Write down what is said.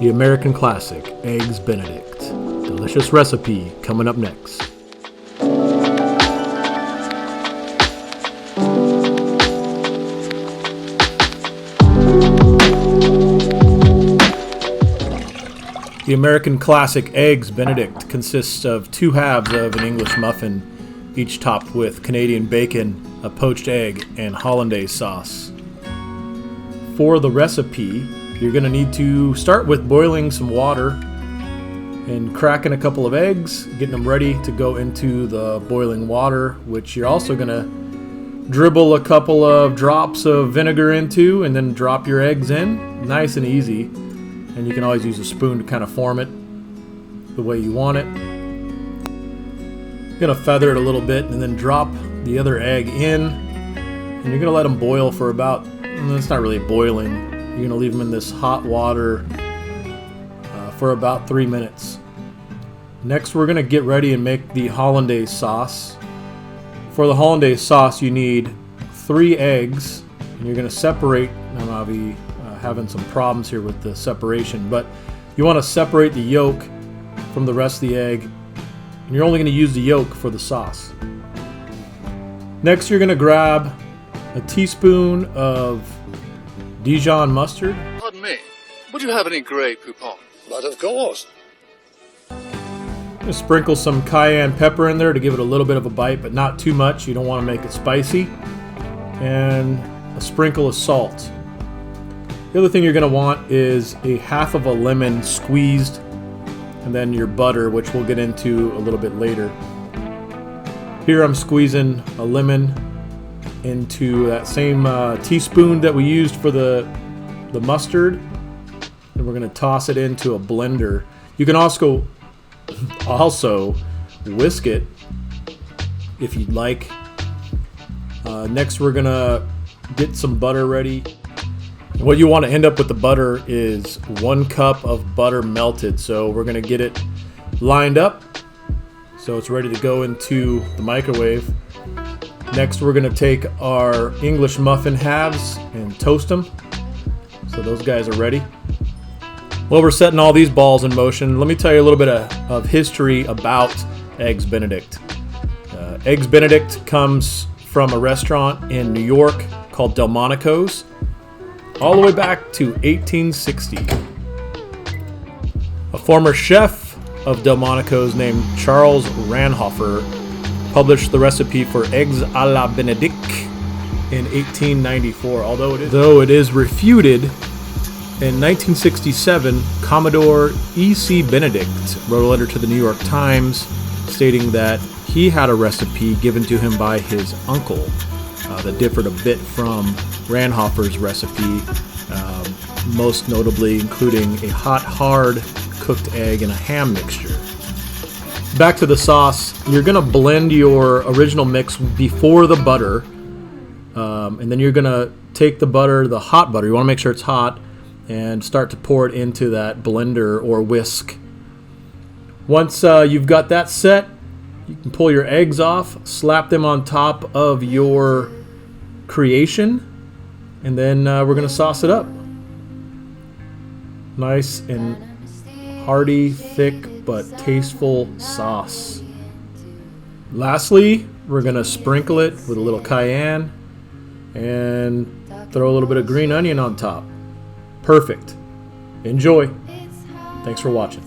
the American classic, Eggs Benedict. Delicious recipe coming up next. The American classic Eggs Benedict consists of 2 halves of an English muffin, each topped with Canadian bacon, a poached egg, and hollandaise sauce. For the recipe, you're going to need to start with boiling some water and cracking a couple of eggs, getting them ready to go into the boiling water, which you're also going to dribble a couple of drops of vinegar into and then drop your eggs in. Nice and easy. And you can always use a spoon to kind of form it the way you want it. You're going to feather it a little bit and then drop the other egg in. And you're going to let them boil for about, it's not really boiling. You're going to leave them in this hot water for about 3 minutes. Next, we're going to get ready and make the hollandaise sauce. For the hollandaise sauce, you need 3 eggs. And you're going to separate, I'll be having some problems here with the separation, but you want to separate the yolk from the rest of the egg, and you're only going to use the yolk for the sauce. Next, you're going to grab a teaspoon of Dijon mustard. Pardon me, would you have any Grey Poupon? But of course. Just sprinkle some cayenne pepper in there to give it a little bit of a bite, but not too much. You don't want to make it spicy. And a sprinkle of salt. The other thing you're going to want is a half of a lemon squeezed, and then your butter, which we'll get into a little bit later. Here I'm squeezing a lemon into that same teaspoon that we used for the mustard, and we're going to toss it into a blender. You can also whisk it if you'd like. Next, we're going to get some butter ready. What you want to end up with the butter is 1 cup of butter melted. So we're going to get it lined up so it's ready to go into the microwave. Next, we're going to take our English muffin halves and toast them. So those guys are ready. Well, we're setting all these balls in motion. Let me tell you a little bit of history about Eggs Benedict. Eggs Benedict comes from a restaurant in New York called Delmonico's, all the way back to 1860. A former chef of Delmonico's named Charles Ranhofer published the recipe for eggs a la Benedict in 1894. Though it is refuted, in 1967, Commodore E.C. Benedict wrote a letter to the New York Times stating that he had a recipe given to him by his uncle that differed a bit from Ranhofer's recipe, most notably including a hot, hard cooked egg and a ham mixture. Back to the sauce, you're going to blend your original mix before the butter, and then you're going to take the butter, the hot butter, you want to make sure it's hot, and start to pour it into that blender or whisk. Once you've got that set, you can pull your eggs off, slap them on top of your creation, and then we're going to sauce it up. Nice and hearty, thick, but tasteful sauce. Lastly, we're going to sprinkle it with a little cayenne and throw a little bit of green onion on top. Perfect. Enjoy. Thanks for watching.